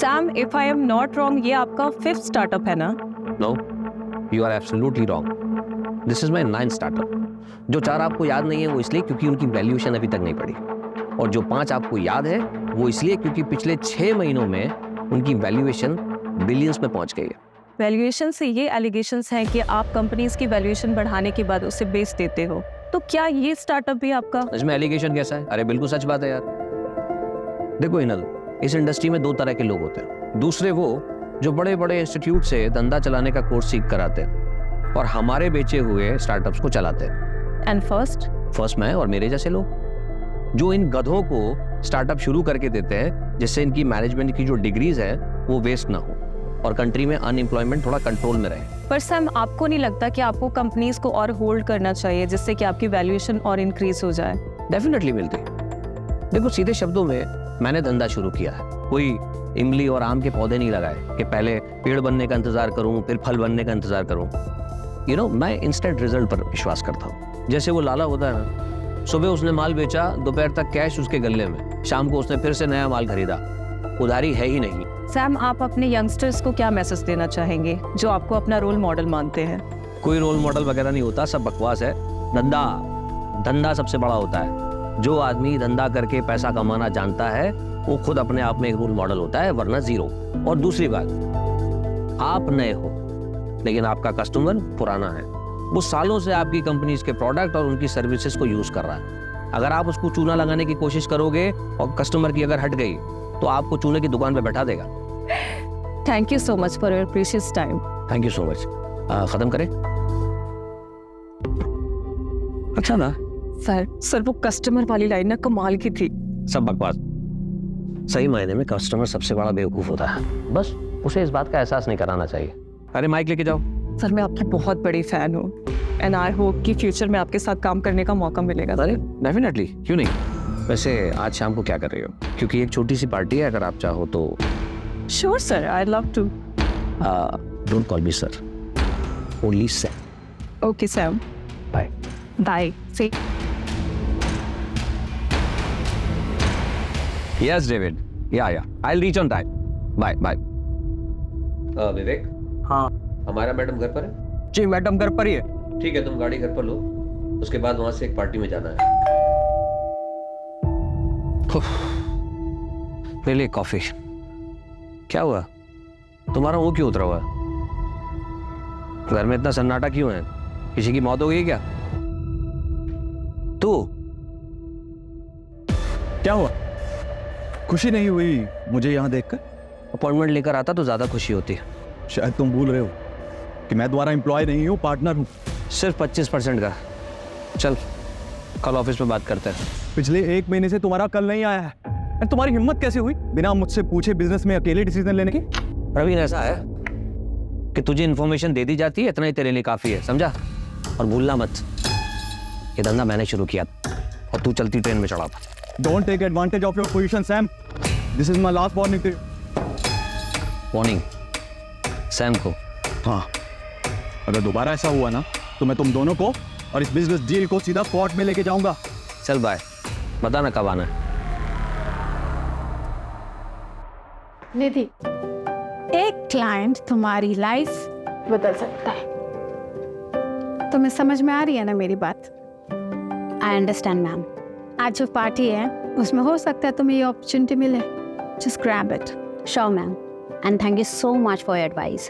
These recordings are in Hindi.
Sam, if I am not wrong, ये आपका 5th स्टार्टअप है ना? No, you are absolutely wrong. This is my 9th startup. जो 4 आपको याद नहीं है वो इसलिए क्योंकि उनकी वैल्यूएशन अभी तक नहीं पड़ी, और जो 5 आपको याद है वो इसलिए क्योंकि पिछले 6 महीनों में उनकी वैल्यूएशन बिलियंस में पहुंच गई है। वैल्यूएशन से ये एलिगेशंस हैं कि आप कंपनीज की वैल्यूएशन बढ़ाने के बाद उसे बेच देते हो, तो क्या ये स्टार्टअप भी आपका? इसमें एलिगेशन कैसा है? अरे बिल्कुल सच बात है यार। देखो इनल, इस इंडस्ट्री में 2 तरह के लोग होते हैं। दूसरे वो जो बड़े बड़े इंस्टीट्यूट से धंधा चलाने का कोर्स सीख कर आते हैं और हमारे बेचे हुए स्टार्टअप्स को चलाते हैं। एंड फर्स्ट मैं और मेरे जैसे लोग जो इन गधों को स्टार्टअप शुरू करके देते हैं जिससे इनकी मैनेजमेंट की जो डिग्रीज है वो वेस्ट ना हो और कंट्री में अनएम्प्लॉयमेंट थोड़ा कंट्रोल में रहे। पर सैम, आपको नहीं लगता कि आपको कंपनीज को और होल्ड करना चाहिए जिससे कि आपकी वैल्यूएशन और इंक्रीज हो जाए? डेफिनेटली मिलती। देखो सीधे शब्दों में मैंने धंधा शुरू किया है। कोई इमली और आम के पौधे नहीं लगाए कि पहले पेड़ बनने का इंतजार करूं फिर फल बनने का इंतजार करूं। यू नो, मैं इंस्टेंट रिजल्ट पर विश्वास करता हूं। जैसे वो लाला होता है ना, सुबह उसने माल बेचा, दोपहर तक कैश उसके गले में, शाम को उसने फिर से नया माल खरीदा। उधारी है ही नहीं। सैम, आप अपने यंगस्टर्स को क्या मैसेज देना चाहेंगे जो आपको अपना रोल मॉडल मानते हैं? कोई रोल मॉडल वगैरह नहीं होता, सब बकवास है। धंधा सबसे बड़ा होता है। जो आदमी धंधा करके पैसा कमाना जानता है वो खुद अपने आप में एक रोल मॉडल होता है, वरना जीरो। और दूसरी बात, आप नए हो लेकिन आपका कस्टमर पुराना है। वो सालों से आपकी कंपनीज के प्रोडक्ट और उनकी सर्विसेज को यूज कर रहा है। अगर आप उसको चूना लगाने की कोशिश करोगे और कस्टमर की अगर हट गई तो आपको चूने की दुकान पे बैठा देगा। Thank you so much for your precious time. Thank you so much. खत्म करें? अच्छा ना सर वो कस्टमर वाली लाइन ना कमाल की थी। सब बकवास। सही मायने में कस्टमर सबसे बड़ा बेवकूफ होता है, बस उसे इस बात का एहसास नहीं कराना चाहिए। अरे माइक लेके जाओ। सर, मैं आपकी बहुत बड़ी फैन हूँ एंड आई होप कि फ्यूचर में आपके साथ काम करने का मौका मिलेगा। अरे डेफिनेटली, क्यों नहीं। वैसे आज शाम को क्या कर रही हो? क्योंकि एक छोटी सी पार्टी है, अगर आप चाहो तो। Sure sir, I love to. Don't call me sir, only Sam. Okay Sam, bye bye. See Yes, David. Yeah. I'll reach on time. Bye. Vivek. हाँ हमारा मैडम घर पर है? जी, मैडम घर पर ही है। ठीक है, तुम गाड़ी घर पर लो, उसके बाद वहां से एक पार्टी में जाना है। ले ले कॉफी। क्या हुआ? तुम्हारा मुंह क्यों उतरा हुआ है? घर में इतना सन्नाटा क्यों है? किसी की मौत हो गई क्या? तू क्या हुआ? खुशी नहीं हुई मुझे यहाँ देखकर? अपॉइंटमेंट लेकर आता तो ज्यादा खुशी होती है। शायद तुम भूल रहे हो कि मैं तुम्हारा एम्प्लॉय नहीं हूँ, पार्टनर हूँ। सिर्फ 25% का। चल कल ऑफिस में बात करते हैं। पिछले 1 महीने से तुम्हारा कल नहीं आया है। और तुम्हारी हिम्मत कैसे हुई बिना मुझसे पूछे बिजनेस में अकेले डिसीजन लेने की? प्रवीण, ऐसा है कि तुझे इन्फॉर्मेशन दे दी जाती है, इतना ही तेरे लिए काफी है, समझा? और भूलना मत, ये धंधा मैंने शुरू किया और तू चलती ट्रेन में चढ़ा था। Don't take advantage of your position, Sam. This is my last warning to you. Warning Sam को? हाँ, अगर दोबारा ऐसा हुआ ना तो मैं तुम दोनों को और इस बिजनेस डील को सीधा कोर्ट में लेके जाऊंगा। चल बाय, बता ना कब आना है। निधि, एक क्लाइंट तुम्हारी लाइफ बदल सकता है। तुम्हें समझ में आ रही है ना मेरी बात? I understand ma'am. आज जो पार्टी है उसमें हो सकता है तुम्हें ये अपॉर्चुनिटी मिले। Just grab it. Sure ma'am, and thank you so much for your advice.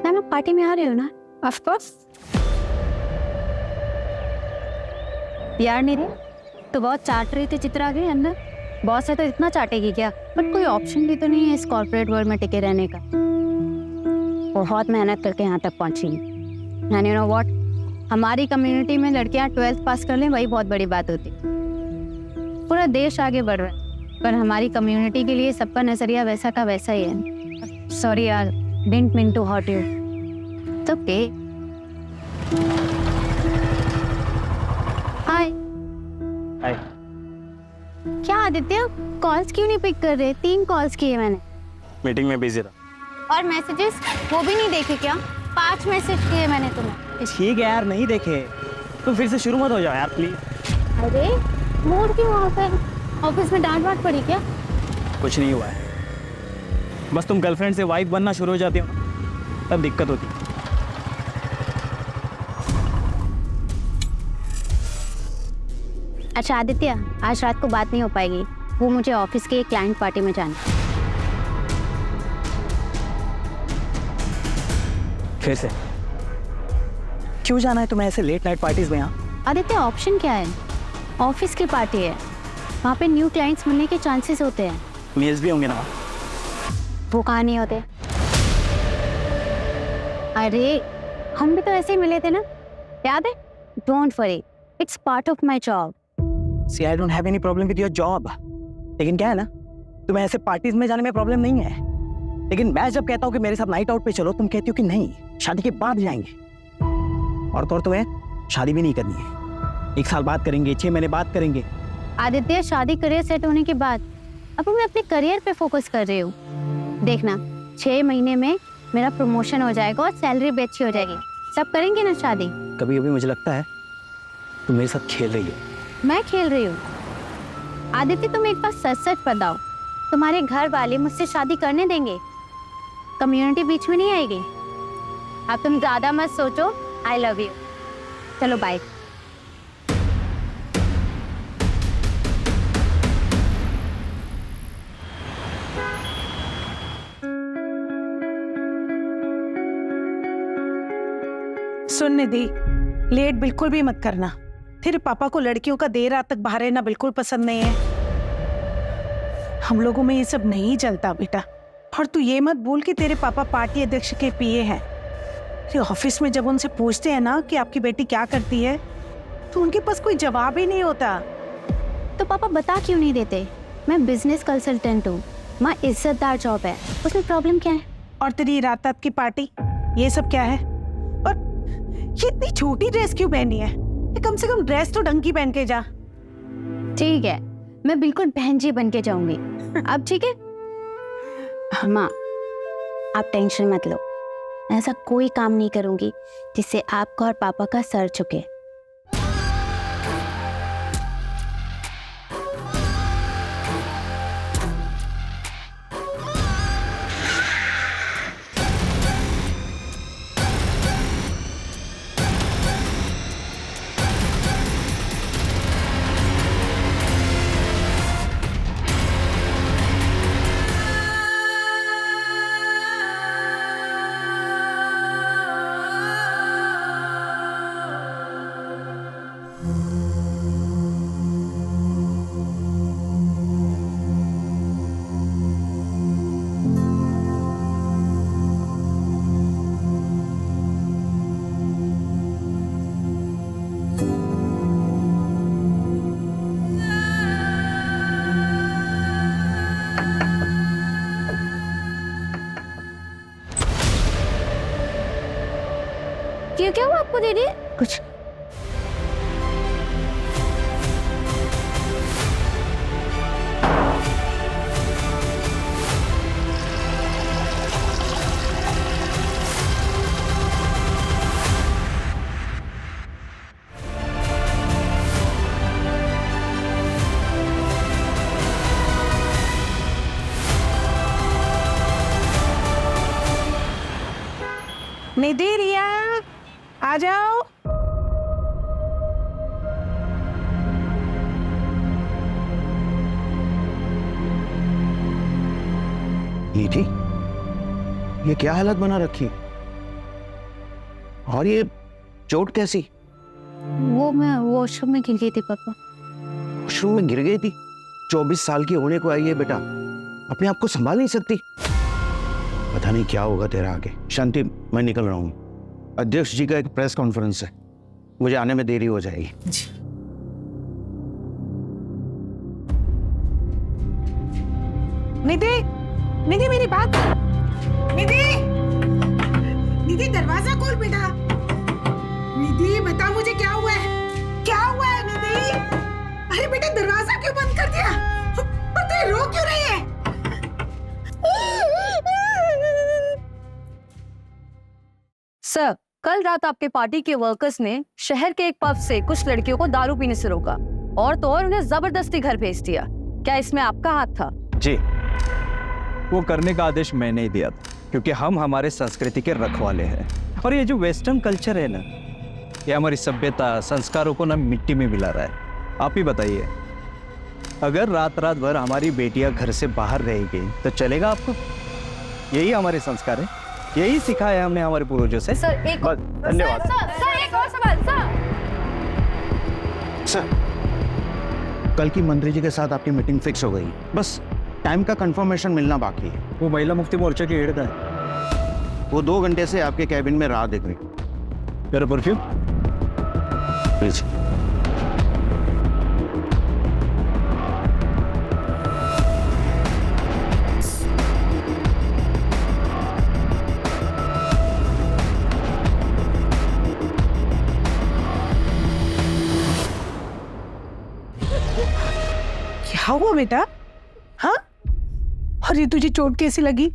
Ma'am, आप पार्टी में आ रहे हो ना? Of course. यार निधि, तो बहुत चाट रही थी चित्रा के अंदर। बॉस है तो इतना चाटेगी क्या? बट कोई ऑप्शन भी तो नहीं है इस कॉर्पोरेट वर्ल्ड में टिके रहने का। बहुत मेहनत करके यहाँ तक पहुँची। एंड यू नो व्हाट, हमारी कम्युनिटी में लड़कियाँ 12th पास कर लें वही बहुत बड़ी बात होती। पूरा देश आगे बढ़ रहा है पर हमारी कम्युनिटी के लिए सबका नजरिया वैसा का वैसा ही है। सॉरी यार, didn't mean to hurt you. It's okay. Hi. क्या आदित्य, कॉल्स क्यों नहीं पिक कर रहे? 3 कॉल्स किए मैंने। मीटिंग में बिजी रहा। और मैसेजेस वो भी नहीं देखे क्या? 5 मैसेज किए मैंने तुम्हें। ठीक है यार, नहीं देखे। तुम फिर से शुरू मत हो जाओ यार प्लीज। अरे मूड क्यों ऑफ है? ऑफिस में डांट वाट पड़ी क्या? कुछ नहीं हुआ है। बस तुम गर्लफ्रेंड से वाइफ बनना शुरू हो जाती हो तब दिक्कत होती। अच्छा आदित्य, आज रात को बात नहीं हो पाएगी, वो मुझे ऑफिस के क्लाइंट पार्टी में जाना है। फिर से क्यों जाना है तुम्हें ऐसे लेट नाइट पार्टीज में? यहाँ आदित्य ऑप्शन क्या है? ऑफिस की पार्टी है, वहाँ पे न्यू क्लाइंट्स मिलने के चांसेस होते हैं। मेल्स भी होंगे ना? वो कहाँ नहीं होते? अरे हम भी तो ऐसे ही मिले थे ना, याद है? Don't worry, it's part of my job. See I don't have any problem with your job, लेकिन क्या है ना, तुम्हें ऐसे पार्टीज में जाने में प्रॉब्लम नहीं है, लेकिन मैं जब कहता हूँ कि मेरे साथ नाइट आउट पे चलो, तुम कहती हो कि नहीं, शादी के बाद जाएंगे। और तो और तुम्हें शादी भी नहीं करनी है, 1 साल बाद करेंगे, 6 महीने बाद करेंगे। आदित्य शादी करियर सेट होने के बाद अब मैं अपने करियर पे फोकस कर रही हूँ। देखना 6 महीने में मेरा प्रमोशन हो जाएगा और सैलरी भी अच्छी हो जाएगी, सब करेंगे ना शादी। कभी कभी मुझे लगता है तुम मेरे साथ खेल रही हो। मैं खेल रही हूँ? आदित्य तुम एक बार सच सच बताओ, तुम्हारे घर वाले मुझसे शादी करने देंगे? कम्युनिटी बीच में नहीं आएगी? अब तुम ज्यादा मत सोचो, आई लव यू। चलो बाय। सुन निधि, लेट बिल्कुल भी मत करना। तेरे पापा को लड़कियों का देर रात तक बाहर रहना बिल्कुल पसंद नहीं है। हम लोगों में ये सब नहीं चलता बेटा। और तू ये मत भूल कि तेरे पापा पार्टी अध्यक्ष के पीए हैं। तेरे ऑफिस में जब उनसे पूछते हैं ना कि आपकी बेटी क्या करती है, तो उनके पास कोई जवाब ही नहीं होता। तो पापा बता क्यों नहीं देते? मैं बिजनेस कंसल्टेंट हूँ, माँ इज्जतदार जॉब है, उसमें प्रॉब्लम क्या है? और तेरी रात रात की पार्टी, ये सब क्या है? और ये इतनी छोटी ड्रेस क्यों पहनी है? कम से कम ड्रेस तो ढंग की पहन के जा। ठीक है, मैं बिल्कुल बहन जी बन के जाऊंगी। अब ठीक है? माँ आप टेंशन मत लो, ऐसा कोई काम नहीं करूंगी जिससे आपका और पापा का सर झुके। क्या हुआ आपको दीदी? कुछ निधि, रिया आ जाओ। निधि, ये क्या हालत बना रखी? और ये चोट कैसी? वो मैं वॉशरूम में गिर गई थी पापा। वॉशरूम में गिर गई थी? 24 साल की होने को आई है बेटा, अपने आप को संभाल नहीं सकती। पता नहीं क्या होगा तेरा आगे। शांति, मैं निकल रहा हूँ, अध्यक्ष जी का एक प्रेस कॉन्फ्रेंस है, मुझे आने में देरी हो जाएगी। निधि, निधि मेरी बात। निधि, निधि दरवाजा खोल बेटा। निधि बता मुझे क्या हुआ है? क्या हुआ है निधि? अरे बेटा दरवाजा क्यों बंद कर दिया? और तू रो क्यों रही है? सर, कल रात आपके पार्टी के वर्कर्स ने शहर के एक पब से कुछ लड़कियों को दारू पीने से रोका और तो और उन्हें जबरदस्ती घर भेज दिया। क्या इसमें आपका हाथ था? जी, वो करने का आदेश मैंने ही दिया था, क्योंकि हम हमारे संस्कृति के रखवाले हैं। और ये जो वेस्टर्न कल्चर है ना, ये हमारी सभ्यता संस्कारों को ना मिट्टी में मिला रहा है। आप ही बताइए, अगर रात रात भर हमारी बेटियां घर से बाहर रहेगी तो चलेगा आपको? यही हमारे संस्कार है, यही सिखाया हमने हमारे पूर्वजों से। सर एक बस, धन्यवाद। सर एक और सवाल सर, कल की मंत्री जी के साथ आपकी मीटिंग फिक्स हो गई, बस टाइम का कंफर्मेशन मिलना बाकी है। वो महिला मुक्ति मोर्चा की हेड है, वो 2 घंटे से आपके कैबिन में राह देख रही। मेरा परफ्यूम प्लीज। क्या हुआ बेटा? हाँ, और ये तुझे चोट कैसी लगी?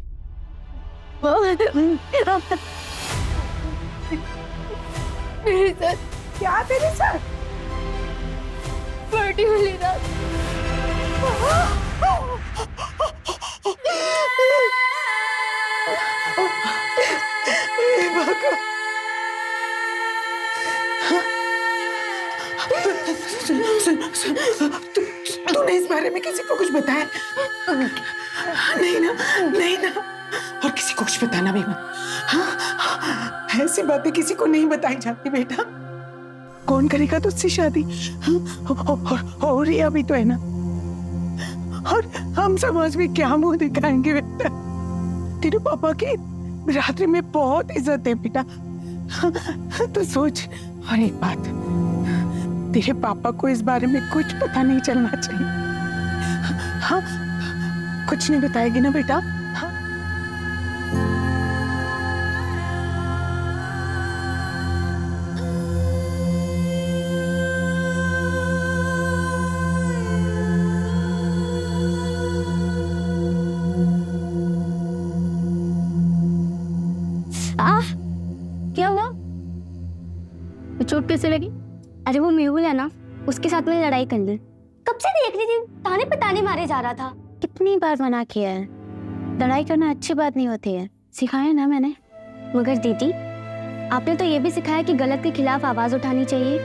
मेरे साथ क्या तेरे साथ? पार्टी वाली रात तूने इस बारे में किसी को कुछ बताया? नहीं ना, नहीं ना, और किसी को कुछ बताना भी मत। हाँ, ऐसी बातें किसी को नहीं बताई जाती बेटा। कौन करेगा तुझसे शादी? और ये अभी तो है ना, और हम समाज में क्या मुंह दिखाएंगे बेटा? तेरे पापा की रात्रि में बहुत इज्जत है बेटा। तो सोच, और एक बात, तेरे पापा को इस बारे में कुछ पता नहीं चलना चाहिए। हाँ, कुछ नहीं बताएगी ना बेटा? हाँ? क्या हुआ? चोट कैसे लगी? अरे वो मेहुल है ना, उसके साथ मैंने लड़ाई कर ली। कब से देख रही थी, ताने पे ताने मारे जा रहा था। कितनी बार मना किया है, लड़ाई करना अच्छी बात नहीं होती है, सिखाया ना मैंने। मगर दीदी, आपने तो ये भी सिखाया कि गलत के खिलाफ आवाज उठानी चाहिए।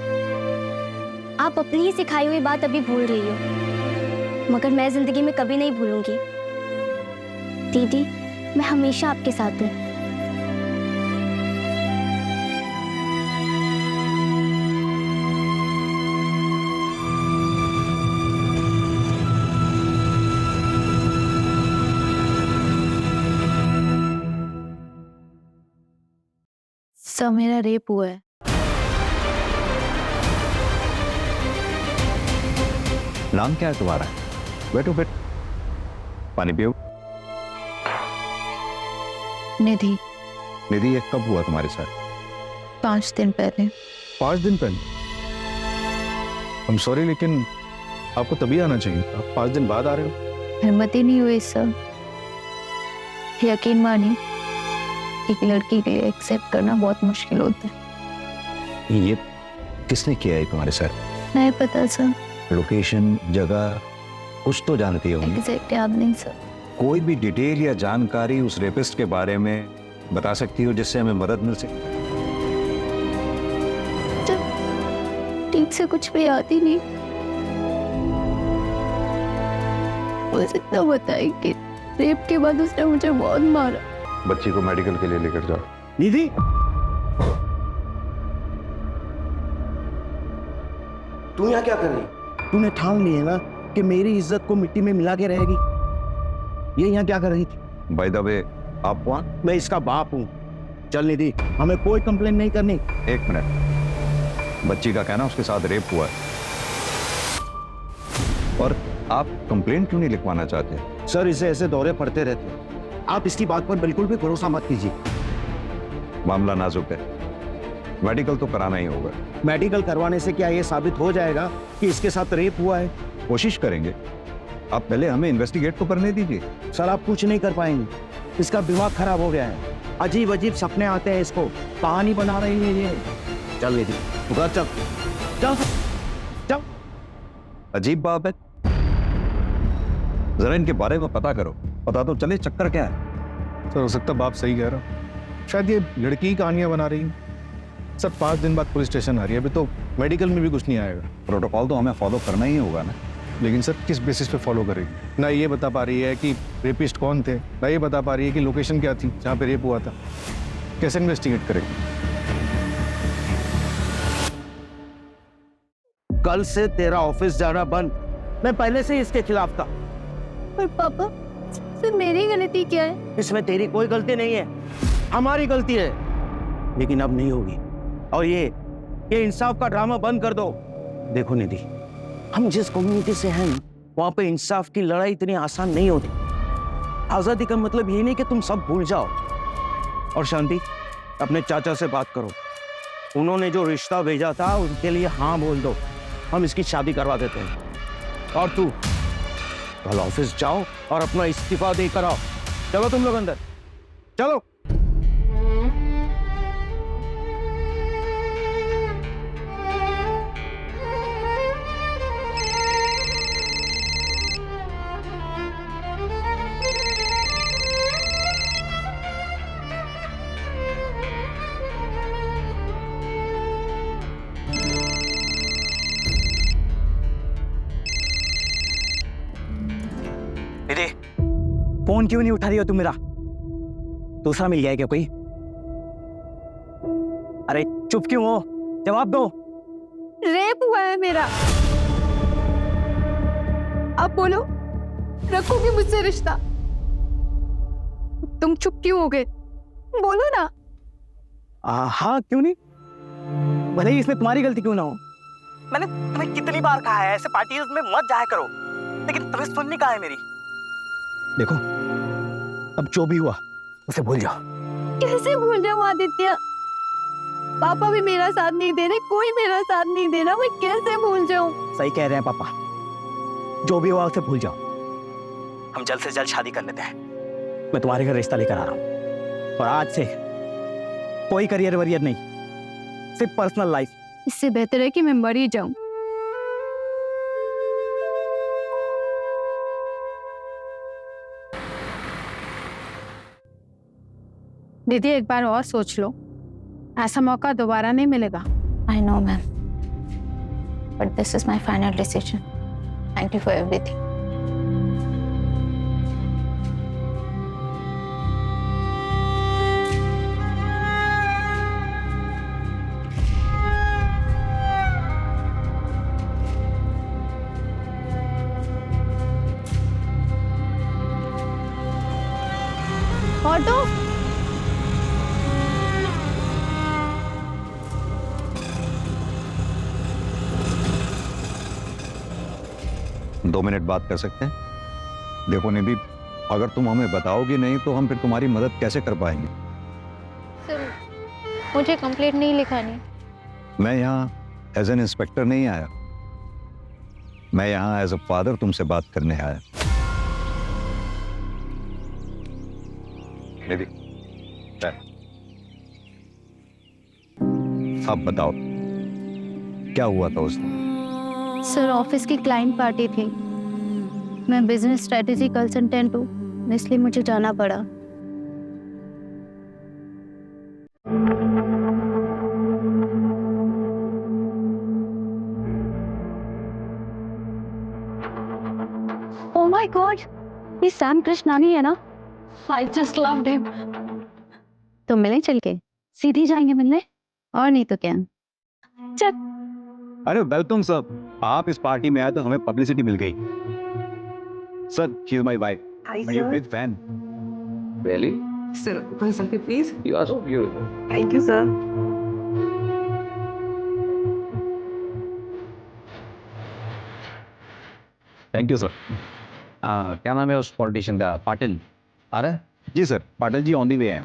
आप अपनी ही सिखाई हुई बात अभी भूल रही हो, मगर मैं जिंदगी में कभी नहीं भूलूंगी। दीदी, मैं हमेशा आपके साथ हूँ। सर, मेरा रेप हुआ है। नाम क्या है तुम्हारा? बैठो बैठो, पानी पियो। निधि। निधि, ये कब हुआ तुम्हारे साथ? 5 दिन पहले। 5 दिन पहले? I'm sorry, लेकिन आपको तभी आना चाहिए, आप 5 दिन बाद आ रहे हो। हिम्मत ही नहीं हुई सर। यकीन मानिए, एक लड़की के लिए एक्सेप्ट करना बहुत मुश्किल होता है। ये किसने किया है तुम्हारे साथ? नहीं पता सर, लोकेशन, जगह कुछ तो जानती होंगी। एग्जैक्ट याद नहीं सर। कोई भी डिटेल या जानकारी उस रेपिस्ट के बारे में बता सकती हो जिससे हमें मदद मिल सके? ठीक से कुछ भी याद ही नहीं। बस इतना बताया कि रेप के बाद उसने मुझे बहुत मारा। बच्ची को मेडिकल के लिए लेकर जाओ। निधि, तू यहाँ क्या कर रही? तूने ठान ली है ना कि मेरी इज्जत को मिट्टी में मिला के रहेगी। ये यहाँ क्या कर रही थी? बाय द वे, आप कौन? मैं इसका बाप हूँ। चल निधि, हमें कोई कंप्लेन नहीं करनी। 1 मिनट, बच्ची का कहना उसके साथ रेप हुआ है, और आप कंप्लेन क्यों नहीं लिखवाना चाहते? सर, इसे ऐसे दौरे पड़ते रहते हैं, आप इसकी बात पर बिल्कुल भी भरोसा मत कीजिए। मामला नाजुक है, मेडिकल तो कराना ही होगा। मेडिकल करवाने से क्या ये साबित हो जाएगा कि इसके साथ रेप हुआ है? कोशिश करेंगे, आप पहले हमें इन्वेस्टिगेट तो करने दीजिए। सर, आप कुछ नहीं कर पाएंगे, इसका दिमाग खराब हो गया है। अजीब अजीब सपने आते हैं इसको, कहानी बना रही है ये। चल निधि, तू घर चल, चल चल। अजीब बात है, जरा इनके बारे में पता करो। पता तो चले चक्कर क्या है। सर हो सकता बाप सही कह रहा हूँ, शायद ये लड़की ही कहानियां बना रही है। सर 5 दिन बाद पुलिस स्टेशन आ रही है, अभी तो मेडिकल में भी कुछ नहीं आएगा। प्रोटोकॉल तो हमें फॉलो करना ही होगा ना। लेकिन सर किस बेसिस पे फॉलो करेगी? ना ये बता पा रही है कि रेपिस्ट कौन थे, ना ये बता पा रही है कि लोकेशन क्या थी जहाँ पे रेप हुआ था। कैसे इन्वेस्टिगेट करेगी? कल से तेरा ऑफिस जाना बंद। मैं पहले से ही इसके खिलाफ था। पर पापा, सर मेरी गलती क्या है? इसमें तेरी कोई गलती नहीं है, हमारी गलती है। लेकिन अब नहीं होगी। और ये इंसाफ का ड्रामा बंद कर दो। देखो निधि, हम जिस कम्युनिटी से हैं वहां पे इंसाफ की लड़ाई इतनी आसान नहीं होती। आजादी का मतलब ये नहीं कि तुम सब भूल जाओ। और शांति, अपने चाचा से बात करो, उन्होंने जो रिश्ता भेजा था उनके लिए हाँ बोल दो, हम इसकी शादी करवा देते हैं। और तू कल ऑफिस जाओ और अपना इस्तीफा देकर आओ। चलो तुम लोग अंदर, चलो। दीदी, फोन क्यों नहीं उठा रही हो तुम मेरा? दूसरा मिल गया है क्या कोई? अरे चुप क्यों हो? जवाब दो। रेप हुआ है मेरा। अब बोलो, रखोगे मुझसे रिश्ता? तुम चुप क्यों हो गए? बोलो ना। हाँ, क्यों नहीं? भले ही इसमें तुम्हारी गलती क्यों ना हो। मैंने तुम्हें कितनी बार कहा है ऐसे पार्टीज में मत जाया करो, लेकिन तुम्हें सुननी कहाँ है मेरी? देखो, अब जो भी हुआ उसे भूल जाओ। कैसे भूल जाऊं आदित्य? पापा भी मेरा साथ नहीं दे रहे, कोई मेरा साथ नहीं दे रहा, मैं कैसे भूल जाऊं? सही कह रहे हैं पापा, जो भी हुआ उसे भूल जाओ। हम जल्द से जल्द शादी कर लेते हैं। मैं तुम्हारे घर रिश्ता लेकर आ रहा हूँ, और आज से कोई करियर वरियर नहीं, सिर्फ पर्सनल लाइफ। इससे बेहतर है कि मैं मर ही जाऊं। दीदी एक बार और सोच लो, ऐसा मौका दोबारा नहीं मिलेगा। I know, ma'am. But this is my final decision. Thank you for everything. Auto. 2 minute बात कर सकते हैं? देखो निधि, अगर तुम हमें बताओगी नहीं तो हम फिर तुम्हारी मदद कैसे कर पाएंगे? सर, मुझे कंप्लेंट नहीं लिखानी। मैं यहाँ एज एन इंस्पेक्टर नहीं आया, मैं यहाँ एज अ फादर तुमसे बात करने आया। निधि, अब बताओ क्या हुआ था उस दिन? सर, ऑफिस की क्लाइंट पार्टी थी। मैं बिजनेस स्ट्रेटेजी कंसल्टेंट हूँ, इसलिए मुझे जाना पड़ा। ओह माय गॉड, ये सैम कृष्णानी है ना? I just loved him. तो मिलें चल के? सीधी जाएंगे मिलने, और नहीं तो क्या? चल। अरे वेलकम सर, आप इस पार्टी में आए तो हमें पब्लिसिटी मिल गई। Sir, she is my wife, मैं your big fan. Really? Sir, one selfie, please. You are so beautiful. Thank you, sir. Thank you sir. क्या नाम है उस पॉलिटिशियन का? पाटिल आ रहा है? जी sir, Patil ji on the way हैं।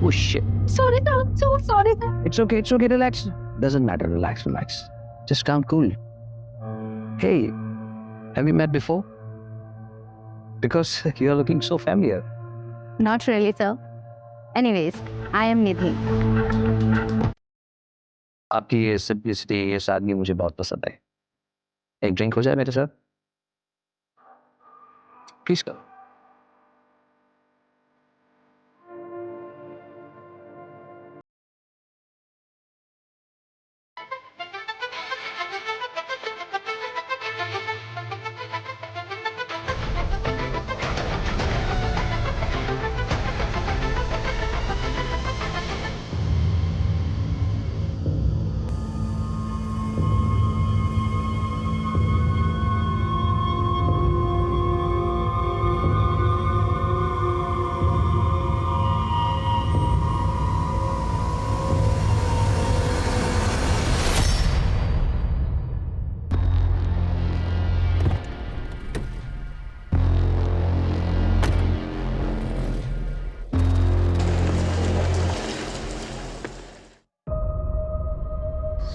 Oh shit. Sorry, sir. So sorry, sir. It's okay, relax. Doesn't matter, relax. Just calm, cool. Hey, have we met before? Because you are looking so familiar. Not really, sir. Anyways, I am Nidhi. आपकी ये सिंपलिसिटी, ये सादगी मुझे बहुत पसंद आई। एक ड्रिंक हो जाए मेरे साथ प्लीज करो।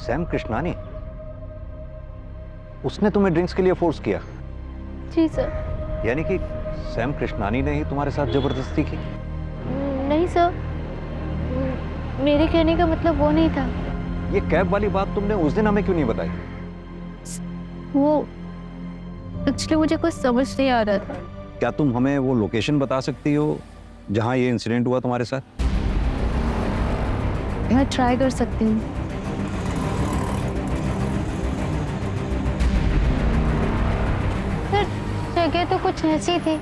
सैम कृष्णानी, उसने तुम्हें ड्रिंक्स के लिए फोर्स किया? जी सर। यानी कि सैम कृष्णानी ने ही तुम्हारे साथ जबरदस्ती की? नहीं सर, मेरे कहने का मतलब वो नहीं था। ये कैब वाली बात तुमने उस दिन हमें क्यों नहीं बताई? वो एक्चुअली मुझे कुछ समझ नहीं आ रहा था। क्या तुम हमें वो लोकेशन बता सकती हो जहां ये इंसिडेंट हुआ तुम्हारे साथ? मैं ट्राई कर सकती हूँ। जगह तो कुछ ऐसी थी।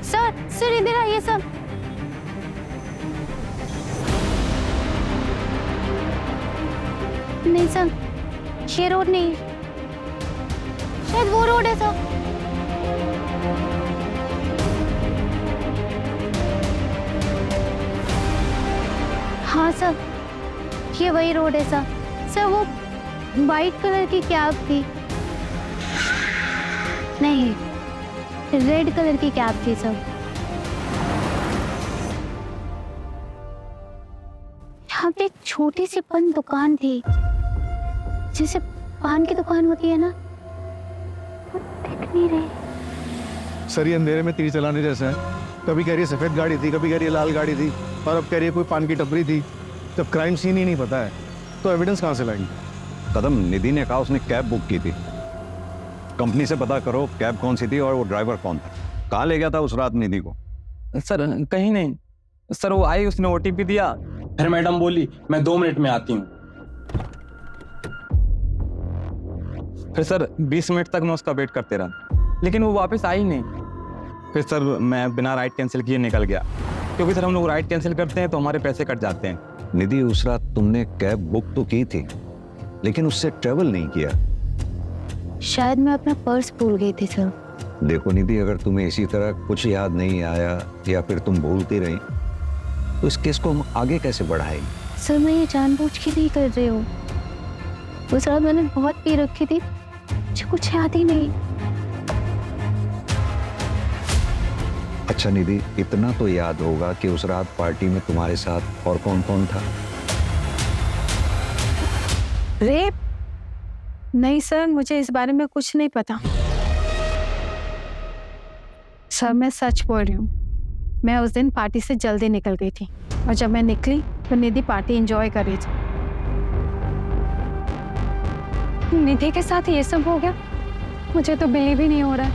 सर इधर आइए सर। नहीं सर, ये रोड नहीं है, शायद वो रोड है सर। हाँ सर, ये वही रोड है सर। सर वो वाइट कलर की कैब थी, नहीं रेड कलर की कैब थी सर। यहाँ पे एक छोटी सी पान दुकान थी, जैसे पान की दुकान होती है ना, वो दिख नहीं रही। सर ये अंधेरे में तीर चलाने जैसा है। कभी कह रही है सफेद गाड़ी थी, कभी कह रही है लाल गाड़ी थी, और अब कह रही है कोई पान की टपरी थी। जब क्राइम सीन ही नहीं पता है तो एविडेंस कहाँ से लाएंगे? कदम, निधि ने कहा उसने कैब बुक की थी। कंपनी से पता करो कैब कौन सी थी और वो ड्राइवर कौन था। कहाँ ले गया था उस रात निधि को? सर कहीं नहीं सर, वो आई, उसने ओटीपी दिया, फिर मैडम बोली मैं 2 मिनट में आती हूँ। फिर सर 20 मिनट तक मैं उसका वेट करते रहा, लेकिन वो वापस आई नहीं। फिर सर मैं बिना राइड कैंसिल किए निकल गया, क्योंकि सर हम लोग राइड कैंसिल करते हैं तो हमारे पैसे कट जाते हैं। निधि, उस रात तुमने कैब बुक तो की थी लेकिन उससे ट्रेवल नहीं किया। शायद मैं अपना पर्स भूल गई थी सर। देखो निधि, अगर तुम्हें इसी तरह कुछ याद नहीं आया या फिर तुम भूलती रही तो इस केस को हम आगे कैसे बढ़ाएंगे? सर मैं ये जानबूझ के नहीं कर रही हूँ। उस रात मैंने बहुत पी रखी थी, मुझे कुछ याद ही नहीं। अच्छा निधि, इतना तो याद होगा कि उस रात पार्टी में तुम्हारे साथ और कौन कौन था? रेप? नहीं सर, मुझे इस बारे में कुछ नहीं पता। सर मैं सच बोल रही हूँ, मैं उस दिन पार्टी से जल्दी निकल गई थी, और जब मैं निकली तो निधि पार्टी एंजॉय कर रही थी। निधि के साथ ये सब हो गया? मुझे तो बिलीव ही नहीं हो रहा है।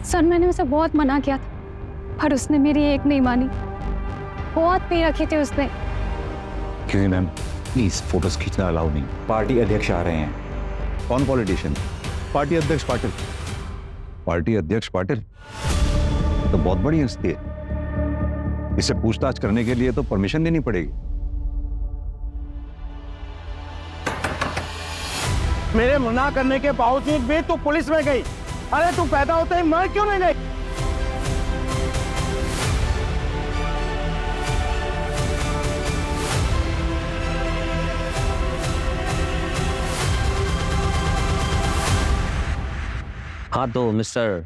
सर मैंने उसे बहुत मना किया था, पर उसने मेरी एक नहीं मानी। बहुत पी रखी थी उसने। क्यों मैम, प्लीज फोटोज खींचना अलाउ नहीं। पार्टी अध्यक्ष आ रहे हैं। कौन पॉलिटिशियन? पार्टी अध्यक्ष पाटिल। पार्टी अध्यक्ष पाटिल तो बहुत बड़ी हस्ती है, इसे पूछताछ करने के लिए तो परमिशन लेनी पड़ेगी। मेरे मना करने के बावजूद भी तू पुलिस में गई। अरे तू पैदा होते ही मर क्यों नहीं गई? हाँ तो मिस्टर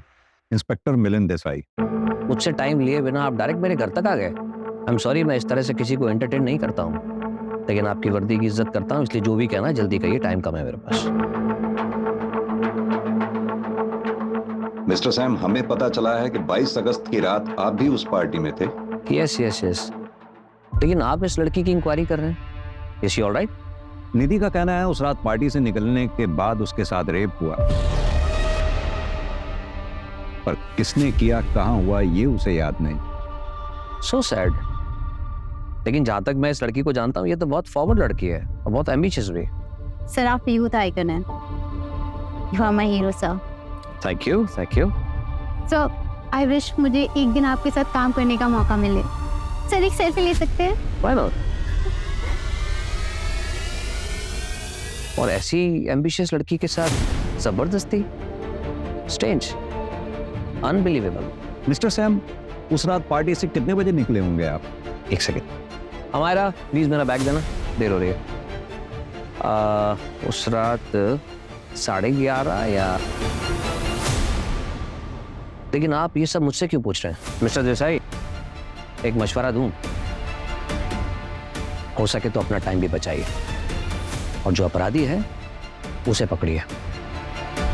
इंस्पेक्टर मिलिंद देसाई, मुझसे टाइम लिए बिना आप डायरेक्ट मेरे घर तक आ गए। आई एम सॉरी, मैं इस तरह से किसी को एंटरटेन नहीं करता हूँ, लेकिन आपकी वर्दी की इज्जत करता हूँ, इसलिए जो भी कहना है जल्दी कहिए, टाइम कम है मेरे पास। मिस्टर सैम, हमें पता चला है कि 22 अगस्त की रात आप भी उस पार्टी में थे। यस यस यस, लेकिन आप इस लड़की की इंक्वायरी कर रहे हैं? Is she alright? निधि का कहना है उस रात पार्टी से निकलने के बाद उसके साथ रेप हुआ, पर किसने किया, कहां हुआ, ये उसे याद नहीं। So sad. लेकिन जहां तक मैं इस लड़की को जानता हूँ, ये तो बहुत फॉरवर्ड लड़की है और बहुत एम्बिशियस भी। सर आप यूथ आइकन हैं, you are my hero sir. Thank you thank you. So I wish मुझे एक दिन आपके साथ काम करने का मौका मिले। सर एक सेल्फी ले सकते हैं? Why not? और ऐसी एम्बिशियस लड़की के साथ जबरदस्ती, स्ट्रेंज, अनबिलीवेबल। मिस्टर सैम, उस रात पार्टी से कितने बजे निकले होंगे आप? एक सेकेंड, हमारा प्लीज मेरा बैग देना, देर हो रही है। उस रात 11:30 या, लेकिन आप ये सब मुझसे क्यों पूछ रहे हैं? मिस्टर देसाई, एक मशवरा दूं, हो सके तो अपना टाइम भी बचाइए और जो अपराधी है उसे पकड़िए।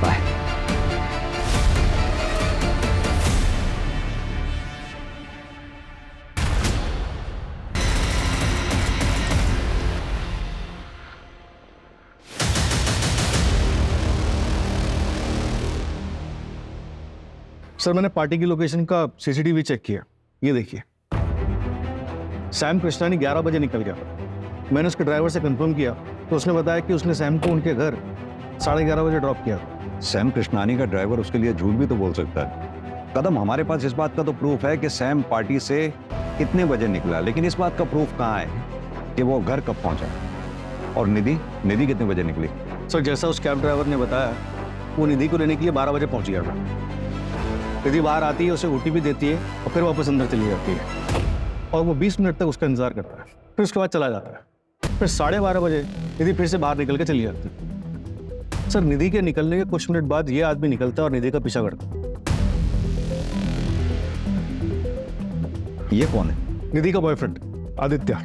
बाय। सर मैंने पार्टी की लोकेशन का सीसीटीवी चेक किया, ये देखिए। सैम कृष्णानी 11 बजे निकल गया। मैंने उसके ड्राइवर से कंफर्म किया तो उसने बताया कि उसने सैम को उनके घर 11:30 बजे ड्रॉप किया। सैम कृष्णानी का ड्राइवर उसके लिए झूठ भी तो बोल सकता है। कदम, हमारे पास इस बात का तो प्रूफ है कि सैम पार्टी से कितने बजे निकला, लेकिन इस बात का प्रूफ कहाँ है कि वो घर कब पहुंचा? और निधि कितने बजे निकली? सर जैसा उस कैब ड्राइवर ने बताया, वो निधि को लेने के लिए 12 बजे पहुंच गया था। निधि बाहर आती है, उसे ओटीपी देती है और फिर वापस अंदर चली जाती है और वो 20 मिनट तक उसका इंतजार करता है, फिर उसके बाद चला जाता है। फिर 12:30 बजे निधि फिर से बाहर निकल के चली जाती है। सर निधि के निकलने के कुछ मिनट बाद ये आदमी निकलता है और निधि का पीछा करता है। ये कौन है? निधि का बॉयफ्रेंड आदित्य।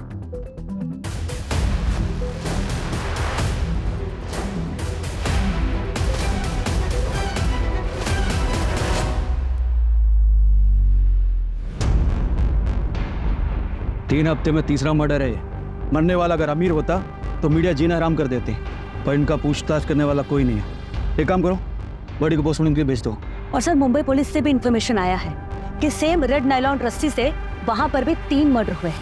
तीन हफ्ते में तीसरा मर्डर है ये। मरने वाला अगर अमीर होता तो मीडिया जीना हराम कर देती, पर इनका पूछताछ करने वाला कोई नहीं है। एक काम करो, बॉडी को पोस्टमार्टम के लिए भेज दो। और सर मुंबई पुलिस से भी इंफॉर्मेशन आया है कि सेम रेड नायलॉन रस्सी से वहां पर भी 3 मर्डर हुए हैं,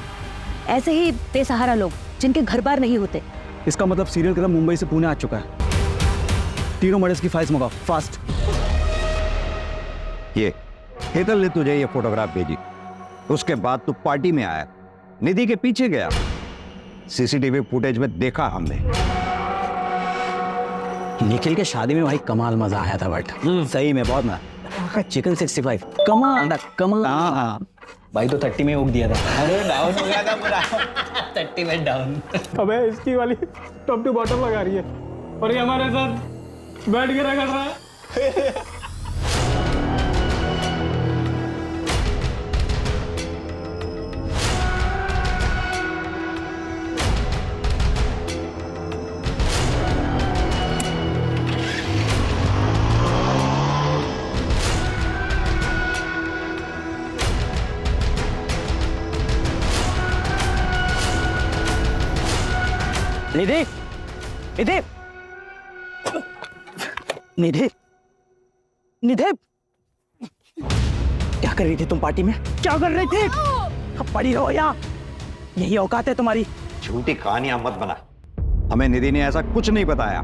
ऐसे ही बेसहारा लोग जिनके घर बार नहीं होते। इसका मतलब सीरियल किलर मुंबई से पुणे आ चुका है। तीनों मर्डर्स की फाइल्स मंगाओ फास्ट। ये हेतल ने तुझे ये फोटोग्राफ भेजी, उसके बाद तू पार्टी में आया, निधि के पीछे गया। सीसीटीवी फुटेज में देखा हमने। निखिल के शादी में भाई कमाल मजा आया था, बट सही में बहुत मजा। चिकन 65 कमाल कमाल। हाँ भाई तो 30 में उग दिया था। अरे डाउन हो गया था पूरा 30 में डाउन। अबे इसकी वाली टॉप टू बॉटम लगा रही है और ये हमारे साथ बैठ के रखा रहा है। निधि, निधि, निधि, निधि, क्या कर रही थी तुम पार्टी में? क्या कर रही थी? अब पड़ी रहो यहाँ, यही औकात है तुम्हारी। झूठी कहानियां मत बना, हमें निधि ने ऐसा कुछ नहीं बताया।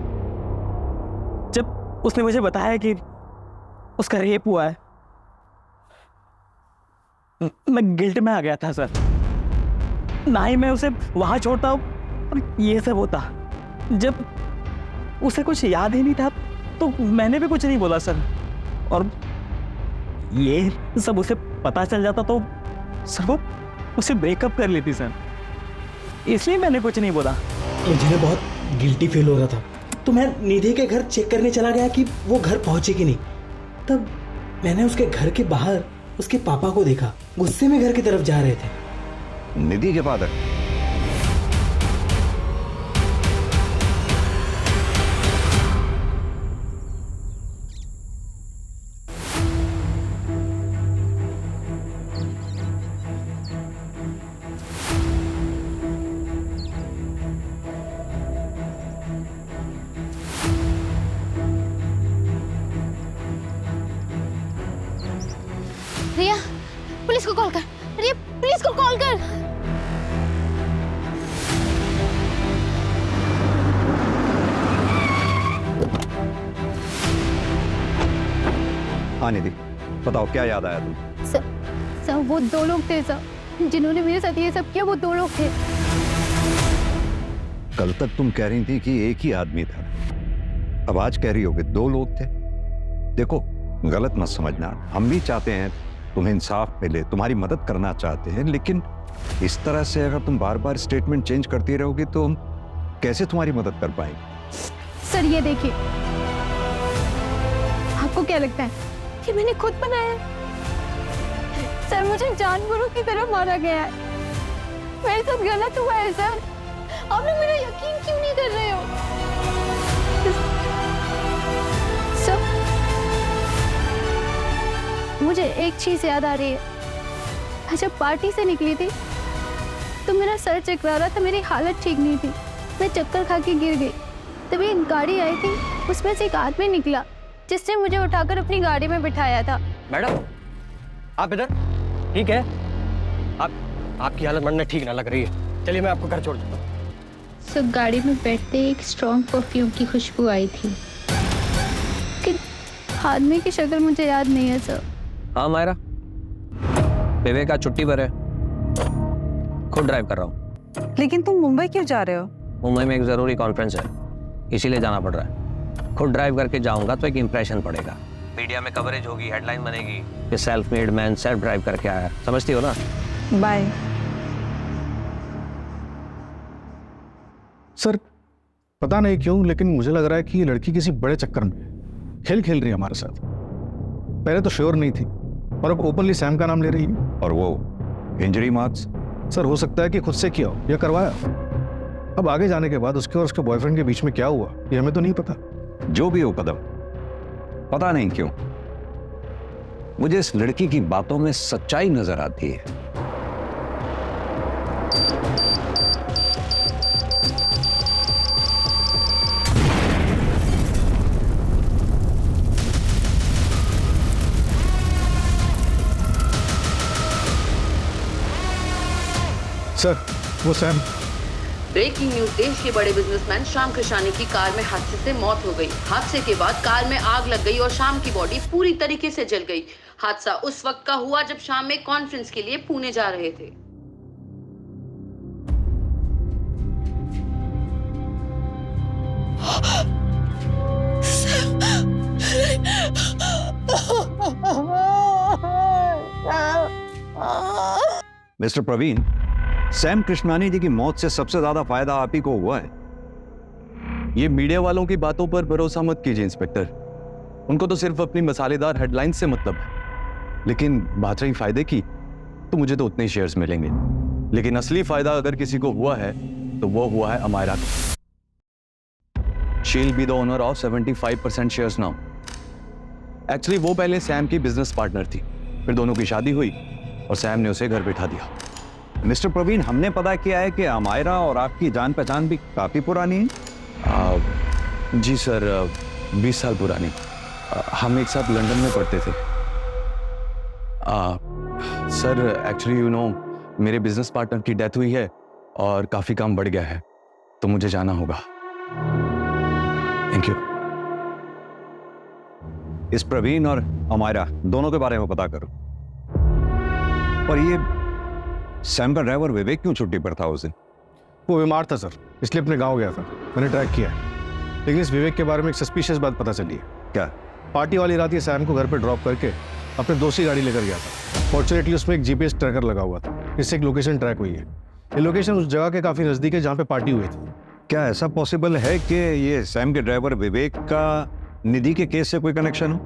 जब उसने मुझे बताया कि उसका रेप हुआ है, मैं गिल्ट में आ गया था सर। ना ही मैं उसे वहां छोड़ता हूँ, ये सब होता। जब उसे कुछ याद ही नहीं था तो मैंने भी कुछ नहीं बोला सर, और ये सब उसे पता चल जाता तो सर वो उसे ब्रेकअप कर लेती सर, इसलिए मैंने कुछ नहीं बोला। मुझे ना बहुत गिल्टी फील हो रहा था, तो मैं निधि के घर चेक करने चला गया कि वो घर पहुंचे कि नहीं। तब मैंने उसके घर के बाहर उसके पापा को देखा, गुस्से में घर की तरफ जा रहे थे। निधि के फादर? हाँ निधि, बताओ क्या याद आया तुम्हें? सर वो 2 लोग थे सर, जिन्होंने मेरे साथ ये सब किया, वो 2 लोग थे। कल तक तुम कह रही थी कि एक ही आदमी था, अब आज कह रही हो कि 2 लोग थे। देखो, गलत मत समझना, हम भी चाहते हैं तुम्हें इंसाफ मिले, तुम्हारी मदद करना चाहते हैं, लेकिन इस तरह से अगर तुम बार बार स्टेटमेंट चेंज करती रहोगी तो हम कैसे तुम्हारी मदद कर पाएंगे? सर ये देखिए, आपको क्या लगता है कि मैंने खुद बनाया है? सर मुझे जानवरों की तरह मारा गया है, मेरे साथ गलत हुआ है सर। आप लोग मेरा यकीन क्यों नहीं कर रहे हो? सर मुझे एक चीज याद आ रही है, मैं जब पार्टी से निकली थी तो मेरा सर चकरा रहा था, मेरी हालत ठीक नहीं थी, मैं चक्कर खा के गिर गई। तभी एक गाड़ी आई थी, उसमें से एक आदमी निकला जिसने मुझे उठाकर अपनी गाड़ी में बिठाया था। मैडम, आप इधर? ठीक है, आपकी हालत मरने ठीक ना लग रही है, चलिए मैं आपको घर छोड़ देता हूँ। सब गाड़ी में बैठते एक स्ट्रॉन्ग परफ्यूम की खुशबू आई थी, कि आदमी की शक्ल मुझे याद नहीं है सर। हाँ मायरा, विवेक आज छुट्टी पर है, खुद ड्राइव कर रहा हूँ। लेकिन तुम मुंबई क्यों जा रहे हो? मुंबई में एक जरूरी कॉन्फ्रेंस है, इसीलिए जाना पड़ रहा है। खुद ड्राइव करके जाऊंगा तो एक इंप्रेशन पड़ेगा, मीडिया में कवरेज होगी, हेडलाइन बनेगी कि self made man self drive करके आया, समझती हो ना? बाय। सर पता नहीं क्यों, लेकिन मुझे लग रहा है कि ये लड़की किसी बड़े चक्कर में खेल खेल रही है हमारे साथ। पहले तो श्योर नहीं थी और अब ओपनली सैम का नाम ले रही है। और वो इंजरी मार्क्स? सर हो सकता है कि खुद से किया हो या करवाया। अब आगे जाने के बाद उसके और उसके बॉयफ्रेंड के बीच में क्या हुआ ये हमें तो नहीं पता। जो भी हो कदम, पता नहीं क्यों मुझे इस लड़की की बातों में सच्चाई नजर आती है। सर वो सैम। ब्रेकिंग न्यूज, देश के बड़े बिजनेसमैन श्याम कृष्णानी की कार में हादसे से मौत हो गई। हादसे के बाद कार में आग लग गई और श्याम की बॉडी पूरी तरीके से जल गई। हादसा उस वक्त का हुआ जब श्याम एक कॉन्फ्रेंस के लिए पुणे जा रहे थे। मिस्टर प्रवीण, सैम कृष्णानी जी की मौत से सबसे ज्यादा फायदा आप ही को हुआ है। ये मीडिया वालों की बातों पर भरोसा मत कीजिए इंस्पेक्टर, उनको तो सिर्फ अपनी मसालेदार हेडलाइन से मतलब है। लेकिन बात रही फायदे की, तो मुझे तो उतने ही शेयर्स मिलेंगे, लेकिन असली फायदा अगर किसी को हुआ है तो वो हुआ है अमायरा को। She will be the owner of 75% shares now. Actually वो पहले सैम की बिजनेस पार्टनर थी, फिर दोनों की शादी हुई और सैम ने उसे घर बिठा दिया। मिस्टर प्रवीण, हमने पता किया है कि अमायरा और आपकी जान पहचान भी काफी पुरानी है। जी सर, 20 साल पुरानी। हम एक साथ लंदन में पढ़ते थे। सर एक्चुअली यू नो, मेरे बिजनेस पार्टनर की डेथ हुई है और काफी काम बढ़ गया है, तो मुझे जाना होगा। Thank you. इस प्रवीण और अमायरा दोनों के बारे में पता करो। और ये सैम का ड्राइवर विवेक क्यों छुट्टी पर था उस दिन? वो बीमार था सर, इसलिए अपने गांव गया था। मैंने ट्रैक किया है, लेकिन इस विवेक के बारे में एक सस्पिशियस बात पता चली है। क्या? पार्टी वाली रात ये सैम को घर पे ड्रॉप करके अपने दोस्त की गाड़ी लेकर गया था। फॉर्चुनेटली उसमें एक जीपीएस ट्रैकर लगा हुआ था, इससे एक लोकेशन ट्रैक हुई है। ये लोकेशन उस जगह के काफी नजदीक है जहाँ पे पार्टी हुई थी। क्या ऐसा पॉसिबल है कि ये सैम के ड्राइवर विवेक का निधि के केस से कोई कनेक्शन हो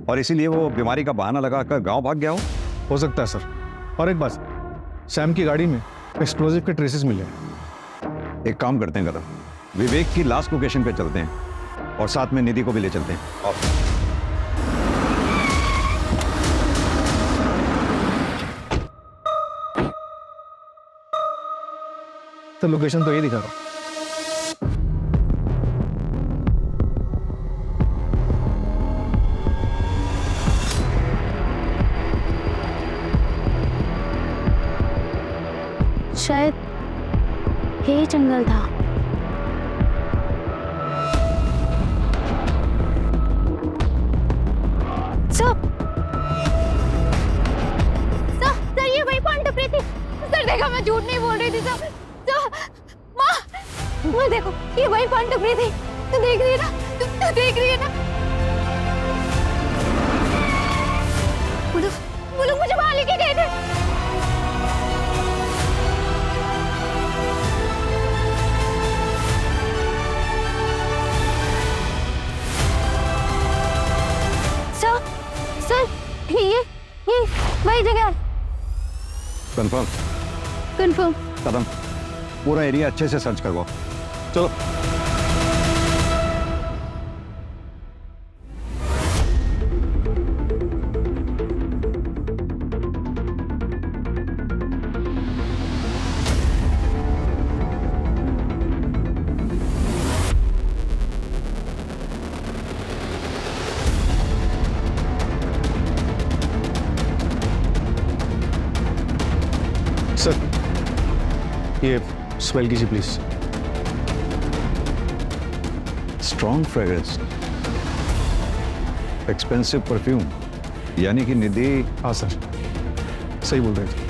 और इसीलिए वो बीमारी का बहाना लगाकर गांव भाग गया हो सकता है सर। और एक बात, सैम की गाड़ी में एक्सप्लोजिव के ट्रेसेस मिले हैं। एक काम करते हैं कदम, विवेक की लास्ट लोकेशन पे चलते हैं और साथ में निधि को भी ले चलते हैं। तो लोकेशन तो ये दिखा रहा हूं। शायद यही जंगल था। सर देखा, मैं झूठ नहीं बोल रही थी सब। माँ देखो, ये वही पनडुब्बी थी। तू देख रही है ना? तू देख रही है ना? वो लोग मुझे वहां लेके गए थे। सर ये वही जगह है। कंफर्म? कंफर्म। कदम, पूरा एरिया अच्छे से सर्च करवाओ। चलो। सर, ये स्मेल कीजिए please. Strong fragrance, expensive perfume, यानी कि निधि। हाँ सर, सही बोल रहे थे।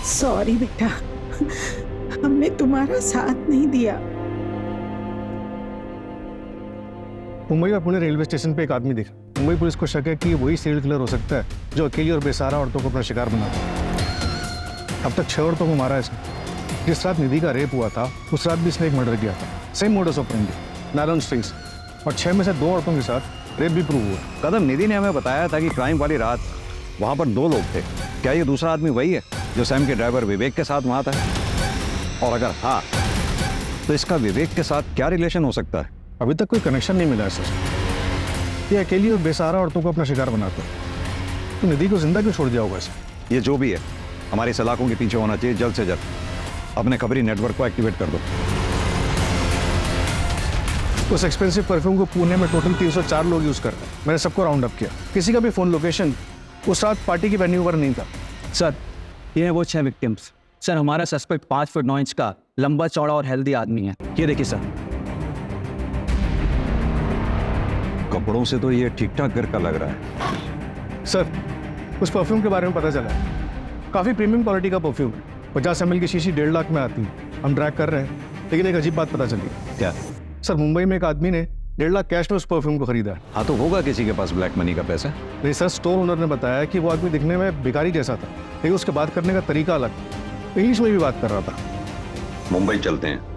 सॉरी बेटा, हमने तुम्हारा साथ नहीं दिया। मुंबई और पुणे रेलवे स्टेशन पे एक आदमी दिखा। मुंबई पुलिस को शक है कि ये वही सीरियल किलर हो सकता है जो अकेली और बेसहारा औरतों को अपना शिकार बनाता है। अब तक 6 औरतों को मारा है इसने। जिस रात निधि का रेप हुआ था उस रात भी इसने एक मर्डर किया था, same modus operandi, nylon strings, और 6 में से 2 औरतों के साथ रेप भी प्रूव हुआ। कदम, निधि ने हमें बताया था कि क्राइम वाली रात वहां पर 2 लोग थे। क्या ये दूसरा आदमी वही है जो सैम के ड्राइवर विवेक के साथ वहां था? और अगर हाँ, तो इसका विवेक के साथ क्या रिलेशन हो सकता है? अभी तक कोई कनेक्शन नहीं मिला है सर। ये अकेली और बेसहारा औरतों को अपना शिकार बनाता है। तो निधि को जिंदा क्यों छोड़ दिया होगा इसे? ये जो भी है, हमारी सलाखों के पीछे होना चाहिए जल्द से जल्द। अपने खबरी नेटवर्क को एक्टिवेट कर दो। उस एक्सपेंसिव परफ्यूम को पुणे में टोटल 304 लोग यूज कर रहे हैं। मैंने सबको राउंड अप किया। किसी का भी फोन लोकेशन उस रात पार्टी की वेन्यू पर नहीं था। सर, ये है वो 6 विक्टिम्स। सर, हमारा सस्पेक्ट 5 फुट 9 इंच का लंबा चौड़ा और हेल्दी आदमी है। ये देखिए सर। कपड़ों से तो ये ठीक ठाक घर का लग रहा है। सर, उस परफ्यूम के बारे में पता चला है। काफ़ी प्रीमियम क्वालिटी का परफ्यूम है। 50 ml की शीशी 1.5 लाख में आती है। हम ट्रैक कर रहे हैं, लेकिन एक अजीब बात पता चली। क्या? सर, मुंबई में एक आदमी ने 1.5 लाख कैश में उस परफ्यूम को खरीदा है। हाँ, तो होगा किसी के पास ब्लैक मनी का पैसा। रिसर्च स्टोर ओनर ने बताया कि वो आदमी दिखने में भिखारी जैसा था, लेकिन उसके बात करने का तरीका अलग, इंग्लिश में भी बात कर रहा था। मुंबई चलते हैं।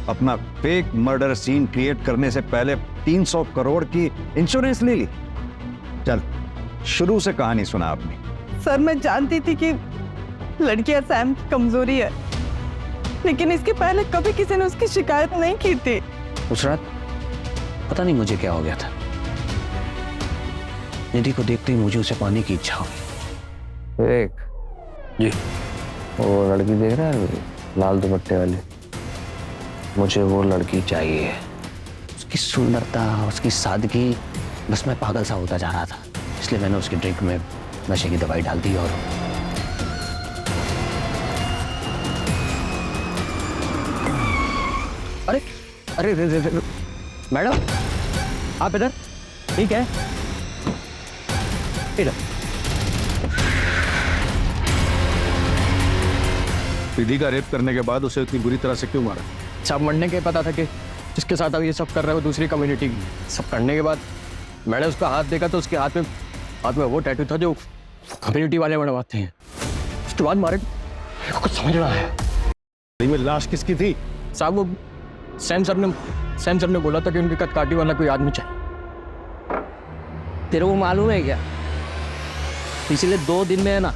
अपना फेक मर्डर सीन क्रिएट करने से पहले 300 करोड़ की इंश्योरेंस ले ली। चल, शुरू से कहानी सुना आपने। सर, मैं जानती थी कि लड़कियां सैम की कमजोरी है, लेकिन इसके पहले कभी किसी ने उसकी शिकायत नहीं की थी। उस रात पता नहीं मुझे क्या हो गया था। निधि को देखते ही मुझे उसे पाने की इच्छा हुई। एक जी, वो लड़की देख रहा है लाल दुपट्टे वाली, मुझे वो लड़की चाहिए। उसकी सुंदरता, उसकी सादगी, बस मैं पागल सा होता जा रहा था। इसलिए मैंने उसकी ड्रिंक में नशे की दवाई डाल दी। और अरे अरे रे, रे, रे, मैडम आप इधर? ठीक है, इधर। निधि का रेप करने के बाद उसे इतनी बुरी तरह से क्यों मारा? सब मरने के पता था कि जिसके साथ अब ये सब कर रहा है वो दूसरी कम्युनिटी की। सब करने के बाद मैंने उसका हाथ देखा तो उसके हाथ में वो टैटू था जो कम्युनिटी वाले बनवाते हैं। उसके बाद मारे, कुछ समझ रहा है। में लाश किसकी थी? साहब वो सैम सर ने बोला था कि उनकी कदकाठी वाला कोई आदमी चाहिए। तेरे को मालूम है क्या, पिछले 2 दिन में है ना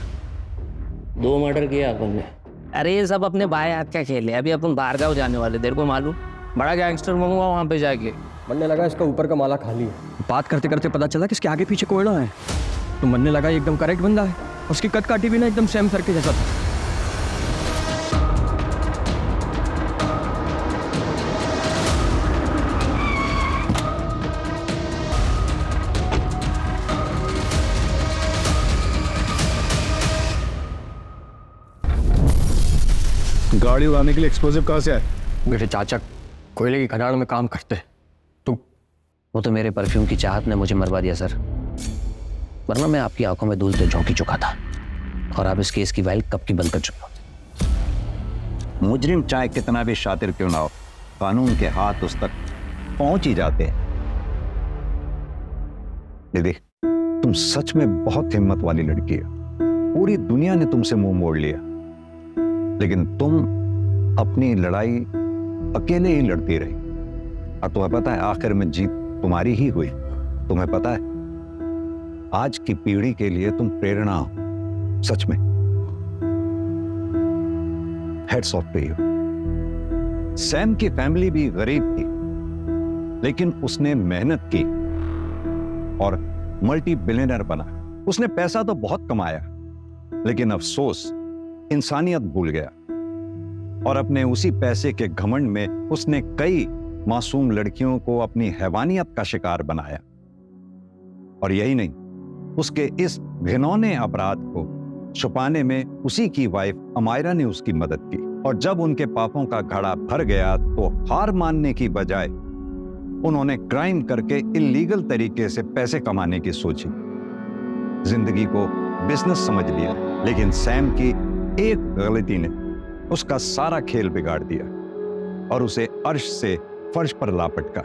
2 मर्डर किया अपन ने। अरे ये सब अपने भाई हाथ का खेल है। अभी अपन बाहर गाँव जाने वाले, तेरे को मालूम, बड़ा गैंगस्टर बनूंगा वहाँ पे जाके। बनने लगा इसका ऊपर का माला खाली है। बात करते करते पता चला कि इसके आगे पीछे कोयला है, तो बनने लगा ये एकदम करेक्ट बंदा है। उसकी कदकाठी भी ना एकदम सैम सर के जैसा था। गाड़ी उड़ाने के लिए एक्सप्लोसिव कहाँ से आए? मेरे चाचा कोयले की खदान में काम करते, तो वो तो मेरे परफ्यूम की चाहत ने मुझे मरवा दिया सर, वरना मैं आपकी आंखों में धूल तो झोंकी चुका था और आप इस केस की फाइल कब की बंद कर चुके होते। मुजरिम चाहे कितना भी शातिर क्यों ना हो, कानून के हाथ उस तक पहुंच ही जाते हैं। दीदी, तुम सच में बहुत हिम्मत वाली लड़की हो। पूरी दुनिया ने तुमसे मुंह मोड़ लिया, लेकिन तुम अपनी लड़ाई अकेले ही लड़ती रही। और तुम्हें पता है आखिर में जीत तुम्हारी ही हुई। तुम्हें पता है आज की पीढ़ी के लिए तुम प्रेरणा हो, सच में। Heads off to you. Sam की फैमिली भी गरीब थी, लेकिन उसने मेहनत की और मल्टी बिलियनर बना। उसने पैसा तो बहुत कमाया, लेकिन अफसोस इंसानियत भूल गया और अपने उसी पैसे के घमंड में उसने कई मासूम लड़कियों को अपनी हैवानियत का शिकार बनाया। और यही नहीं, उसके इस घिनौने अपराध को छुपाने में उसी की वाइफ अमायरा ने उसकी मदद की। और जब उनके पापों का घड़ा भर गया तो हार मानने की बजाय उन्होंने क्राइम करके इलीगल तरीके से पैसे कमाने की सोची। जिंदगी को बिजनेस समझ लिया, लेकिन सैम की एक गलती ने उसका सारा खेल बिगाड़ दिया और उसे अर्श से फर्श पर ला पटका।